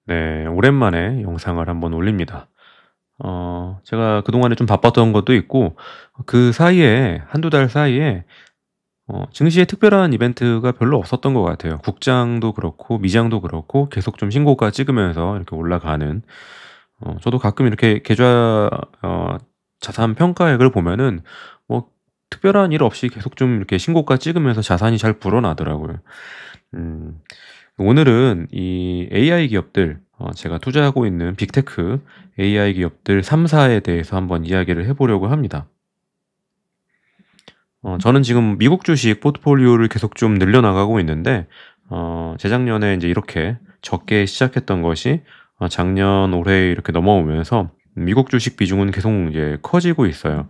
네, 오랜만에 영상을 한번 올립니다. 제가 그동안에 좀 바빴던 것도 있고, 그 사이에, 한두 달 사이에, 증시에 특별한 이벤트가 별로 없었던 것 같아요. 국장도 그렇고, 미장도 그렇고, 계속 좀 신고가 찍으면서 이렇게 올라가는, 저도 가끔 이렇게 어, 자산 평가액을 보면은, 뭐, 특별한 일 없이 계속 좀 이렇게 신고가 찍으면서 자산이 잘 불어나더라고요. 음, 오늘은 이 AI 기업들, 제가 투자하고 있는 빅테크 AI 기업들 3사에 대해서 한번 이야기를 해보려고 합니다. 저는 지금 미국 주식 포트폴리오를 계속 좀 늘려나가고 있는데, 재작년에 이제 이렇게 적게 시작했던 것이 작년, 올해 이렇게 넘어오면서 미국 주식 비중은 계속 이제 커지고 있어요.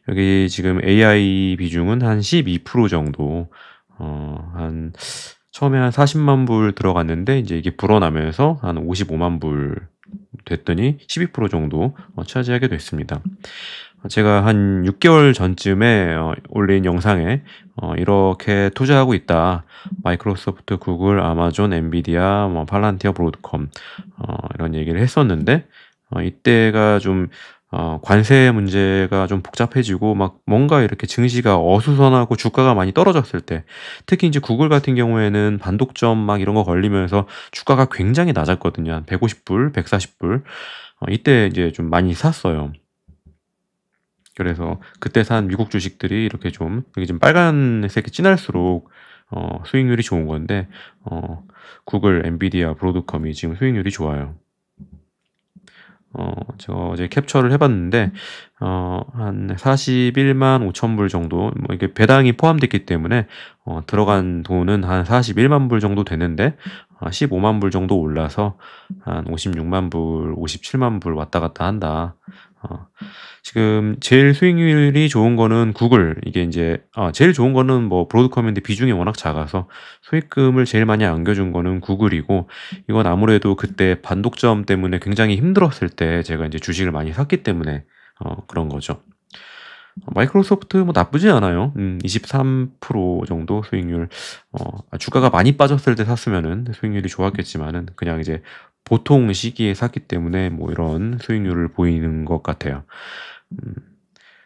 여기 지금 AI 비중은 한 12% 정도, 한 처음에 한 40만 불 들어갔는데 이제 이게 불어나면서 한 55만 불 됐더니 12% 정도 차지하게 됐습니다. 제가 한 6개월 전쯤에 올린 영상에 이렇게 투자하고 있다. 마이크로소프트, 구글, 아마존, 엔비디아, 뭐 팔란티어, 브로드컴 이런 얘기를 했었는데 이때가 좀 관세 문제가 좀 복잡해지고 막 뭔가 이렇게 증시가 어수선하고 주가가 많이 떨어졌을 때 특히 이제 구글 같은 경우에는 반독점 막 이런 거 걸리면서 주가가 굉장히 낮았거든요. 한 150불, 140불. 이때 이제 좀 많이 샀어요. 그래서 그때 산 미국 주식들이 이렇게 좀 이게 좀 빨간색이 진할수록 수익률이 좋은 건데 구글, 엔비디아, 브로드컴이 지금 수익률이 좋아요. 제가 어제 캡처를 해봤는데, 한 41만 5천 불 정도, 뭐 이게 배당이 포함됐기 때문에, 들어간 돈은 한 41만 불 정도 되는데, 15만 불 정도 올라서 한 56만 불, 57만 불 왔다 갔다 한다. 어, 지금 제일 수익률이 좋은 거는 구글, 이게 이제, 제일 좋은 거는 뭐 브로드컴인데 비중이 워낙 작아서 수익금을 제일 많이 안겨준 거는 구글이고, 이건 아무래도 그때 반독점 때문에 굉장히 힘들었을 때 제가 이제 주식을 많이 샀기 때문에 그런 거죠. 마이크로소프트 뭐 나쁘지 않아요. 23% 정도 수익률. 주가가 많이 빠졌을 때 샀으면은 수익률이 좋았겠지만은 그냥 이제 보통 시기에 샀기 때문에 뭐 이런 수익률을 보이는 것 같아요. 음,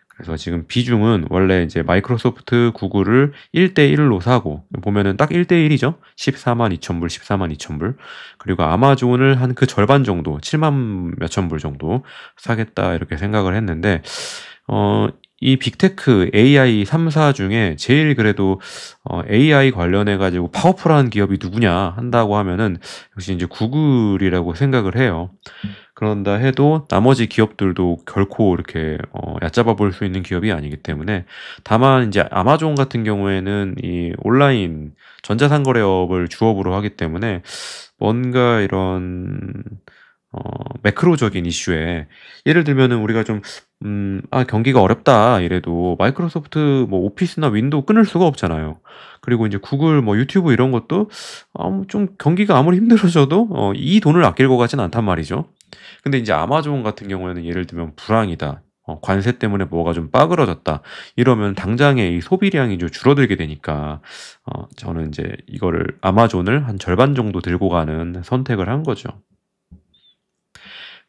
그래서 지금 비중은 원래 이제 마이크로소프트, 구글을 1대1로 사고, 보면은 딱 1대1이죠. 14만 2천 불, 14만 2천 불. 그리고 아마존을 한 그 절반 정도, 7만 몇천 불 정도 사겠다, 이렇게 생각을 했는데, 어, 이 빅테크 AI 3사 중에 제일 그래도 AI 관련해가지고 파워풀한 기업이 누구냐 한다고 하면은 역시 이제 구글이라고 생각을 해요. 그런다 해도 나머지 기업들도 결코 이렇게 얕잡아 볼 수 있는 기업이 아니기 때문에 다만 이제 아마존 같은 경우에는 이 온라인 전자상거래업을 주업으로 하기 때문에 뭔가 이런 매크로적인 이슈에 예를 들면은 우리가 좀 경기가 어렵다 이래도 마이크로소프트 뭐 오피스나 윈도우 끊을 수가 없잖아요. 그리고 이제 구글 뭐 유튜브 이런 것도 좀 경기가 아무리 힘들어져도 이 돈을 아낄 것 같진 않단 말이죠. 근데 이제 아마존 같은 경우에는 예를 들면 불황이다. 관세 때문에 뭐가 좀 빠그러졌다. 이러면 당장에 이 소비량이 좀 줄어들게 되니까 저는 이제 이거를 아마존을 한 절반 정도 들고 가는 선택을 한 거죠.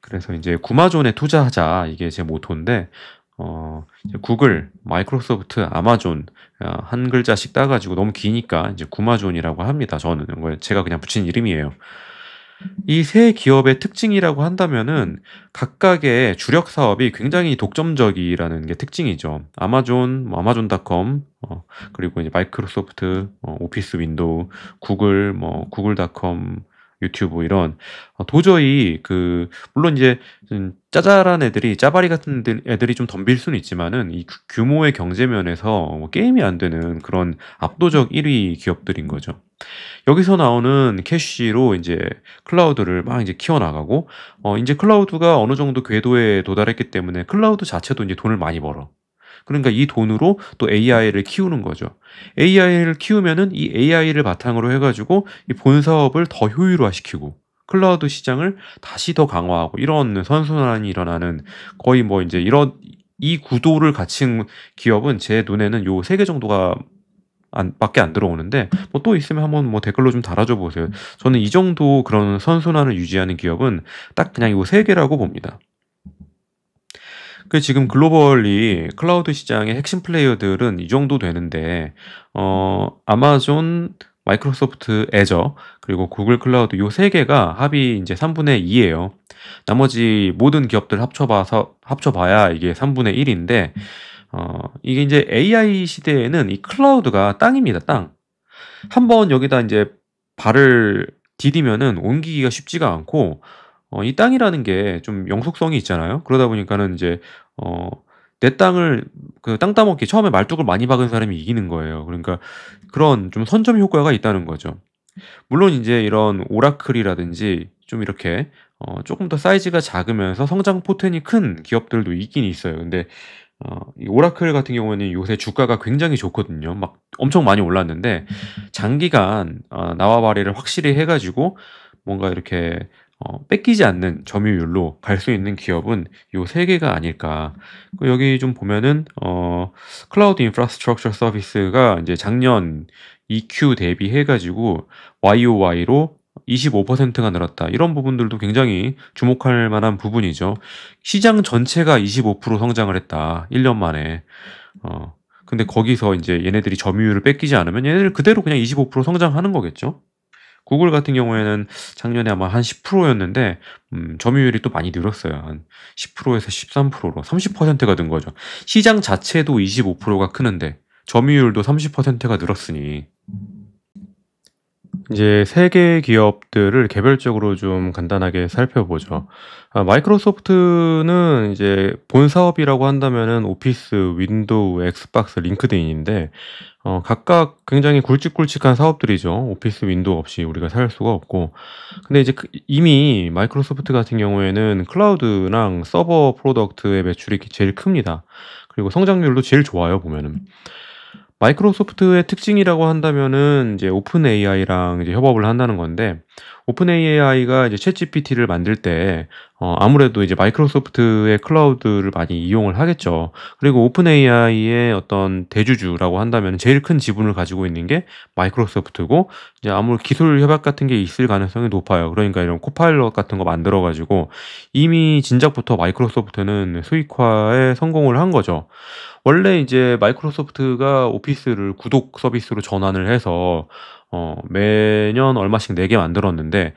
그래서 이제 구마존에 투자하자 이게 제 모토인데 이제 구글, 마이크로소프트, 아마존 한 글자씩 따가지고 너무 기니까 이제 구마존이라고 합니다. 저는 이거 제가 그냥 붙인 이름이에요. 이 세 기업의 특징이라고 한다면은 각각의 주력 사업이 굉장히 독점적이라는 게 특징이죠. 아마존, 뭐 아마존닷컴, 그리고 이제 마이크로소프트, 오피스 윈도우, 구글, 뭐 구글닷컴, 유튜브 이런 도저히 물론 이제 짜잘한 애들이 짜바리 같은 애들이 좀 덤빌 수는 있지만은 이 규모의 경제 면에서 뭐 게임이 안 되는 그런 압도적 1위 기업들인 거죠. 여기서 나오는 캐시로 이제 클라우드를 막 이제 키워나가고, 이제 클라우드가 어느 정도 궤도에 도달했기 때문에 클라우드 자체도 이제 돈을 많이 벌어. 그러니까 이 돈으로 또 AI를 키우는 거죠. AI를 키우면은 이 AI를 바탕으로 해가지고 이 본 사업을 더 효율화시키고, 클라우드 시장을 다시 더 강화하고 이런 선순환이 일어나는 거의 뭐 이제 이 구도를 갖춘 기업은 제 눈에는 요 3개 정도가 밖에 안 들어오는데, 뭐 또 있으면 한번 뭐 댓글로 좀 달아줘 보세요. 저는 이 정도 그런 선순환을 유지하는 기업은 딱 그냥 요 3개라고 봅니다. 지금 글로벌리 클라우드 시장의 핵심 플레이어들은 이 정도 되는데, 아마존, 마이크로소프트 애저, 그리고 구글 클라우드 요 3개가 합이 이제 3분의 2예요. 나머지 모든 기업들 합쳐봐야 이게 3분의 1인데, 이게 이제 AI 시대에는 이 클라우드가 땅입니다, 땅. 한번 여기다 이제 발을 디디면은 옮기기가 쉽지가 않고, 이 땅이라는 게 좀 영속성이 있잖아요. 그러다 보니까는 이제, 어, 내 땅을, 그 땅 따먹기 처음에 말뚝을 많이 박은 사람이 이기는 거예요. 그러니까 그런 좀 선점 효과가 있다는 거죠. 물론 이제 이런 오라클이라든지 좀 이렇게, 조금 더 사이즈가 작으면서 성장 포텐이 큰 기업들도 있긴 있어요. 근데 이 오라클 같은 경우에는 요새 주가가 굉장히 좋거든요. 막 엄청 많이 올랐는데 장기간 나와 바리를 확실히 해가지고 뭔가 이렇게 뺏기지 않는 점유율로 갈 수 있는 기업은 요 3개가 아닐까. 여기 좀 보면은 클라우드 인프라스트럭처 서비스가 이제 작년 EQ 대비해가지고 YOY로 25%가 늘었다. 이런 부분들도 굉장히 주목할 만한 부분이죠. 시장 전체가 25% 성장을 했다. 1년 만에. 근데 거기서 이제 얘네들이 점유율을 뺏기지 않으면 얘네들 그대로 그냥 25% 성장하는 거겠죠. 구글 같은 경우에는 작년에 아마 한 10%였는데 점유율이 또 많이 늘었어요. 한 10%에서 13%로 30%가 는 거죠. 시장 자체도 25%가 크는데 점유율도 30%가 늘었으니 이제 3개 기업들을 개별적으로 좀 간단하게 살펴보죠. 마이크로소프트는 이제 본 사업이라고 한다면은 오피스, 윈도우, 엑스박스, 링크드인인데 각각 굉장히 굵직굵직한 사업들이죠. 오피스, 윈도우 없이 우리가 살 수가 없고. 근데 이제 이미 마이크로소프트 같은 경우에는 클라우드랑 서버 프로덕트의 매출이 제일 큽니다. 그리고 성장률도 제일 좋아요, 보면은. 마이크로소프트의 특징이라고 한다면은 이제 오픈 AI랑 이제 협업을 한다는 건데, 오픈 AI가 이제 챗 GPT를 만들 때 아무래도 이제 마이크로소프트의 클라우드를 많이 이용을 하겠죠. 그리고 오픈 AI의 어떤 대주주라고 한다면 제일 큰 지분을 가지고 있는 게 마이크로소프트고, 이제 아무 기술 협약 같은 게 있을 가능성이 높아요. 그러니까 이런 코파일럿 같은 거 만들어 가지고 이미 진작부터 마이크로소프트는 수익화에 성공을 한 거죠. 원래 이제 마이크로소프트가 오피스를 구독 서비스로 전환을 해서 매년 얼마씩 내게 만들었는데,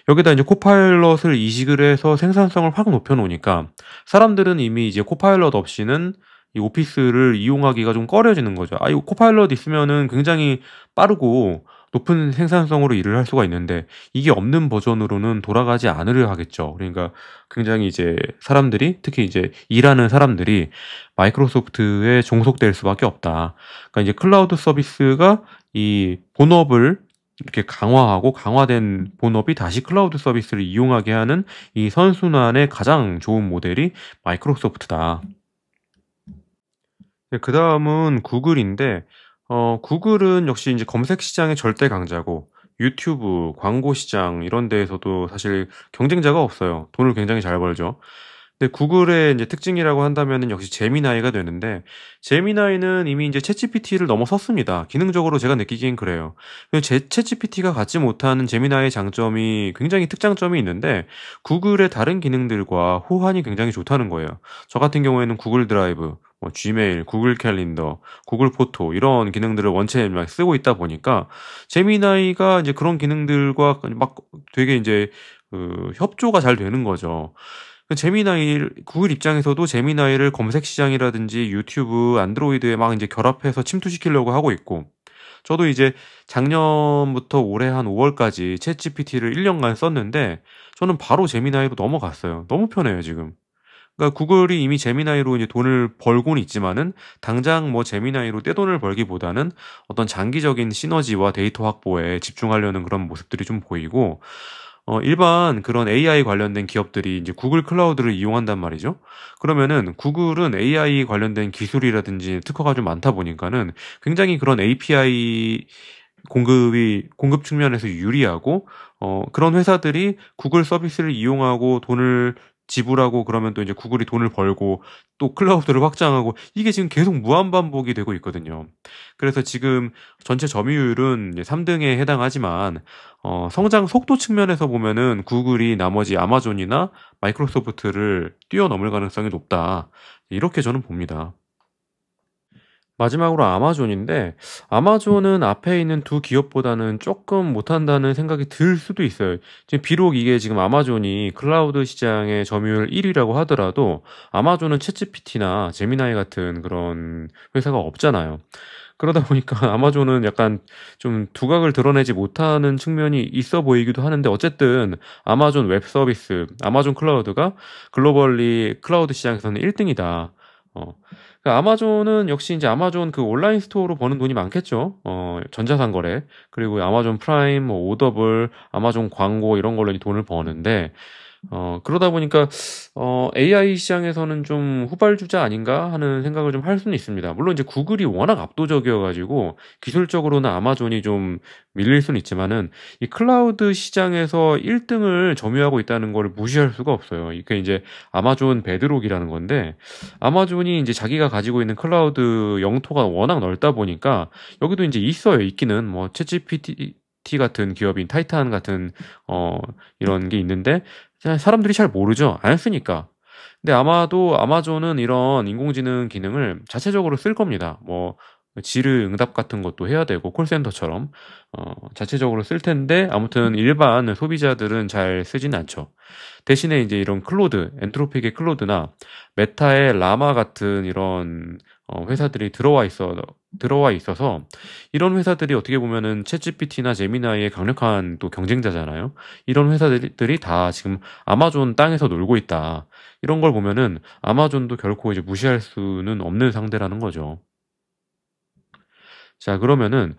여기다 이제 코파일럿을 이식을 해서 생산성을 확 높여 놓으니까 사람들은 이미 이제 코파일럿 없이는 이 오피스를 이용하기가 좀 꺼려지는 거죠. 이 코파일럿 있으면은 굉장히 빠르고 높은 생산성으로 일을 할 수가 있는데 이게 없는 버전으로는 돌아가지 않으려 하겠죠. 그러니까 굉장히 이제 사람들이, 특히 이제 일하는 사람들이 마이크로소프트에 종속될 수밖에 없다. 그러니까 이제 클라우드 서비스가 이 본업을 이렇게 강화하고 강화된 본업이 다시 클라우드 서비스를 이용하게 하는 이 선순환의 가장 좋은 모델이 마이크로소프트다. 네, 그 다음은 구글인데, 구글은 역시 이제 검색 시장의 절대 강자고, 유튜브, 광고 시장 이런 데에서도 사실 경쟁자가 없어요. 돈을 굉장히 잘 벌죠. 근데 구글의 이제 특징이라고 한다면은 역시 제미나이가 되는데, 제미나이는 이미 이제 챗GPT를 넘어섰습니다. 기능적으로 제가 느끼기엔 그래요. 챗GPT가 갖지 못하는 제미나이의 장점이 굉장히 특장점이 있는데, 구글의 다른 기능들과 호환이 굉장히 좋다는 거예요. 저 같은 경우에는 구글 드라이브, 뭐 지메일, 구글 캘린더, 구글 포토 이런 기능들을 원체 막 쓰고 있다 보니까 제미나이가 이제 그런 기능들과 막 되게 이제 협조가 잘 되는 거죠. 구글 입장에서도 제미나이를 검색 시장이라든지 유튜브, 안드로이드에 막 이제 결합해서 침투시키려고 하고 있고, 저도 이제 작년부터 올해 한 5월까지 챗 GPT를 1년간 썼는데 저는 바로 제미나이로 넘어갔어요. 너무 편해요, 지금. 그러니까 구글이 이미 제미나이로 이제 돈을 벌고는 있지만은 당장 뭐 제미나이로 떼돈을 벌기보다는 어떤 장기적인 시너지와 데이터 확보에 집중하려는 그런 모습들이 좀 보이고, 일반 그런 AI 관련된 기업들이 이제 구글 클라우드를 이용한단 말이죠. 그러면은 구글은 AI 관련된 기술이라든지 특허가 좀 많다 보니까는 굉장히 그런 API 공급 측면에서 유리하고, 그런 회사들이 구글 서비스를 이용하고 돈을 지불하고 그러면 또 이제 구글이 돈을 벌고 또 클라우드를 확장하고 이게 지금 계속 무한반복이 되고 있거든요. 그래서 지금 전체 점유율은 이제 3등에 해당하지만 성장 속도 측면에서 보면은 구글이 나머지 아마존이나 마이크로소프트를 뛰어넘을 가능성이 높다. 이렇게 저는 봅니다. 마지막으로 아마존인데 아마존은 앞에 있는 두 기업보다는 조금 못한다는 생각이 들 수도 있어요. 지금 비록 이게 지금 아마존이 클라우드 시장의 점유율 1위라고 하더라도 아마존은 챗GPT나 제미나이 같은 그런 회사가 없잖아요. 그러다 보니까 아마존은 약간 좀 두각을 드러내지 못하는 측면이 있어 보이기도 하는데 어쨌든 아마존 웹 서비스, 아마존 클라우드가 글로벌리 클라우드 시장에서는 1등이다. 그러니까 아마존은 역시 이제 아마존 그 온라인 스토어로 버는 돈이 많겠죠. 전자상 거래. 그리고 아마존 프라임, 뭐 오더블, 아마존 광고 이런 걸로 돈을 버는데 그러다 보니까 AI 시장에서는 좀 후발주자 아닌가 하는 생각을 좀 할 수는 있습니다. 물론 이제 구글이 워낙 압도적이어가지고 기술적으로는 아마존이 좀 밀릴 수는 있지만은 이 클라우드 시장에서 1등을 점유하고 있다는 걸 무시할 수가 없어요. 이게 이제 아마존 베드록이라는 건데 아마존이 이제 자기가 가지고 있는 클라우드 영토가 워낙 넓다 보니까 여기도 이제 있어요. 있기는 뭐 챗GPT 같은 기업인 타이탄 같은 이런 게 있는데 사람들이 잘 모르죠. 안 쓰니까. 근데 아마도 아마존은 이런 인공지능 기능을 자체적으로 쓸 겁니다. 뭐 질의 응답 같은 것도 해야 되고 콜센터처럼 자체적으로 쓸 텐데 아무튼 일반 소비자들은 잘 쓰진 않죠. 대신에 이제 이런 클로드, 엔트로픽의 클로드나 메타의 라마 같은 이런 회사들이 들어와 있어서 이런 회사들이 어떻게 보면은 챗GPT나 제미나이의 강력한 또 경쟁자잖아요. 이런 회사들이 다 지금 아마존 땅에서 놀고 있다. 이런 걸 보면은 아마존도 결코 이제 무시할 수는 없는 상대라는 거죠. 자, 그러면은,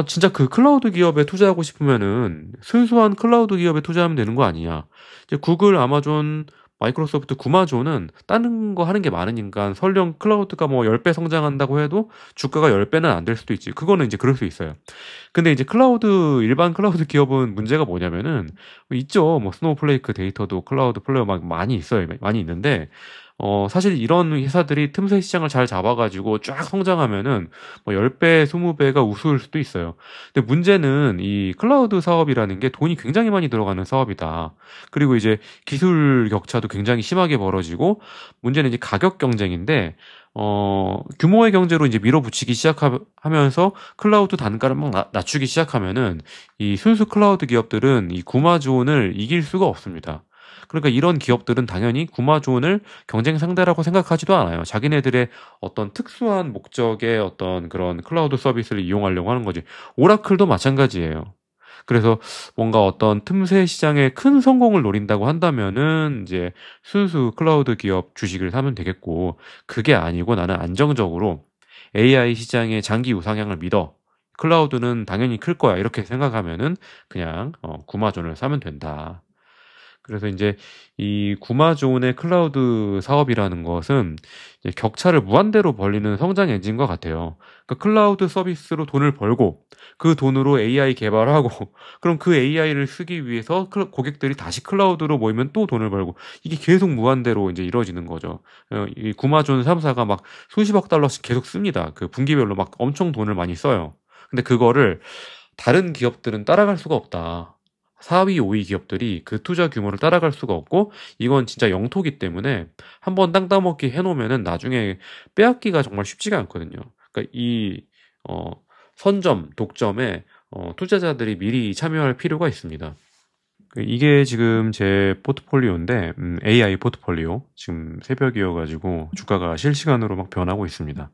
진짜 그 클라우드 기업에 투자하고 싶으면은, 순수한 클라우드 기업에 투자하면 되는 거 아니냐. 이제 구글, 아마존, 마이크로소프트, 구마존은 다른 거 하는 게 많으니까 설령 클라우드가 뭐 10배 성장한다고 해도 주가가 10배는 안 될 수도 있지. 그거는 이제 그럴 수 있어요. 근데 이제 일반 클라우드 기업은 문제가 뭐냐면은, 있죠. 뭐 스노우플레이크 데이터도 클라우드 플레이어 막 많이 있어요. 많이 있는데, 사실 이런 회사들이 틈새 시장을 잘 잡아가지고 쫙 성장하면은 뭐 10배, 20배가 우스울 수도 있어요. 근데 문제는 이 클라우드 사업이라는 게 돈이 굉장히 많이 들어가는 사업이다. 그리고 이제 기술 격차도 굉장히 심하게 벌어지고 문제는 이제 가격 경쟁인데 규모의 경제로 이제 밀어붙이기 시작하면서 클라우드 단가를 막 낮추기 시작하면은 이 순수 클라우드 기업들은 이 구마존을 이길 수가 없습니다. 그러니까 이런 기업들은 당연히 구마존을 경쟁 상대라고 생각하지도 않아요. 자기네들의 어떤 특수한 목적의 어떤 그런 클라우드 서비스를 이용하려고 하는 거지. 오라클도 마찬가지예요. 그래서 뭔가 어떤 틈새 시장의 큰 성공을 노린다고 한다면은 이제 순수 클라우드 기업 주식을 사면 되겠고 그게 아니고 나는 안정적으로 AI 시장의 장기 우상향을 믿어. 클라우드는 당연히 클 거야. 이렇게 생각하면은 그냥 구마존을 사면 된다. 그래서 이제 이 구마존의 클라우드 사업이라는 것은 이제 격차를 무한대로 벌리는 성장 엔진과 같아요. 그러니까 클라우드 서비스로 돈을 벌고 그 돈으로 AI 개발하고 그럼 그 AI를 쓰기 위해서 고객들이 다시 클라우드로 모이면 또 돈을 벌고 이게 계속 무한대로 이제 이루어지는 거죠. 이 구마존 3사가 막 수십억 달러씩 계속 씁니다. 그 분기별로 막 엄청 돈을 많이 써요. 근데 그거를 다른 기업들은 따라갈 수가 없다. 4위, 5위 기업들이 그 투자 규모를 따라갈 수가 없고 이건 진짜 영토기 때문에 한번 땅 따먹기 해놓으면은 나중에 빼앗기가 정말 쉽지가 않거든요. 그러니까 이 선점, 독점에 투자자들이 미리 참여할 필요가 있습니다. 이게 지금 제 포트폴리오인데 AI 포트폴리오 지금 새벽이어가지고 주가가 실시간으로 막 변하고 있습니다.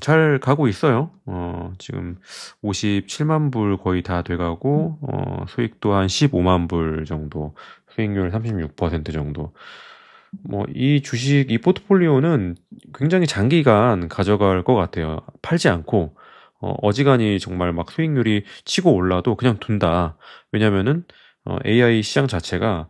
잘 가고 있어요. 지금 57만 불 거의 다 돼가고, 수익도 한 15만 불 정도, 수익률 36% 정도. 뭐, 이 포트폴리오는 굉장히 장기간 가져갈 것 같아요. 팔지 않고, 어지간히 정말 막 수익률이 치고 올라도 그냥 둔다. 왜냐면은, AI 시장 자체가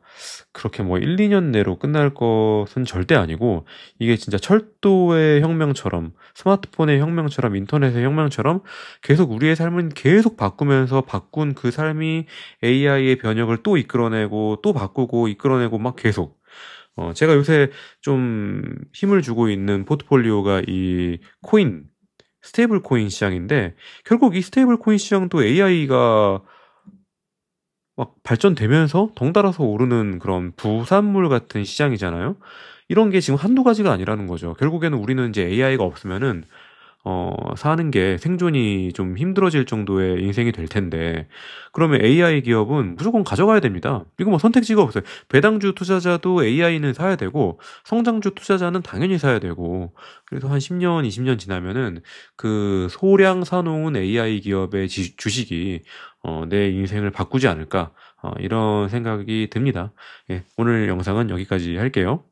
그렇게 뭐 1-2년 내로 끝날 것은 절대 아니고 이게 진짜 철도의 혁명처럼 스마트폰의 혁명처럼 인터넷의 혁명처럼 계속 우리의 삶은 계속 바꾸면서 바꾼 그 삶이 AI의 변혁을 또 이끌어내고 또 바꾸고 이끌어내고 막 계속 제가 요새 좀 힘을 주고 있는 포트폴리오가 이 스테이블 코인 시장인데 결국 이 스테이블 코인 시장도 AI가 막 발전되면서 덩달아서 오르는 그런 부산물 같은 시장이잖아요. 이런 게 지금 한두 가지가 아니라는 거죠. 결국에는 우리는 이제 AI가 없으면은 사는 게 생존이 좀 힘들어질 정도의 인생이 될 텐데, 그러면 AI 기업은 무조건 가져가야 됩니다. 이거 뭐 선택지가 없어요. 배당주 투자자도 AI는 사야 되고, 성장주 투자자는 당연히 사야 되고, 그래서 한 10년, 20년 지나면은 그 소량 사놓은 AI 기업의 주식이 내 인생을 바꾸지 않을까, 이런 생각이 듭니다. 예, 오늘 영상은 여기까지 할게요.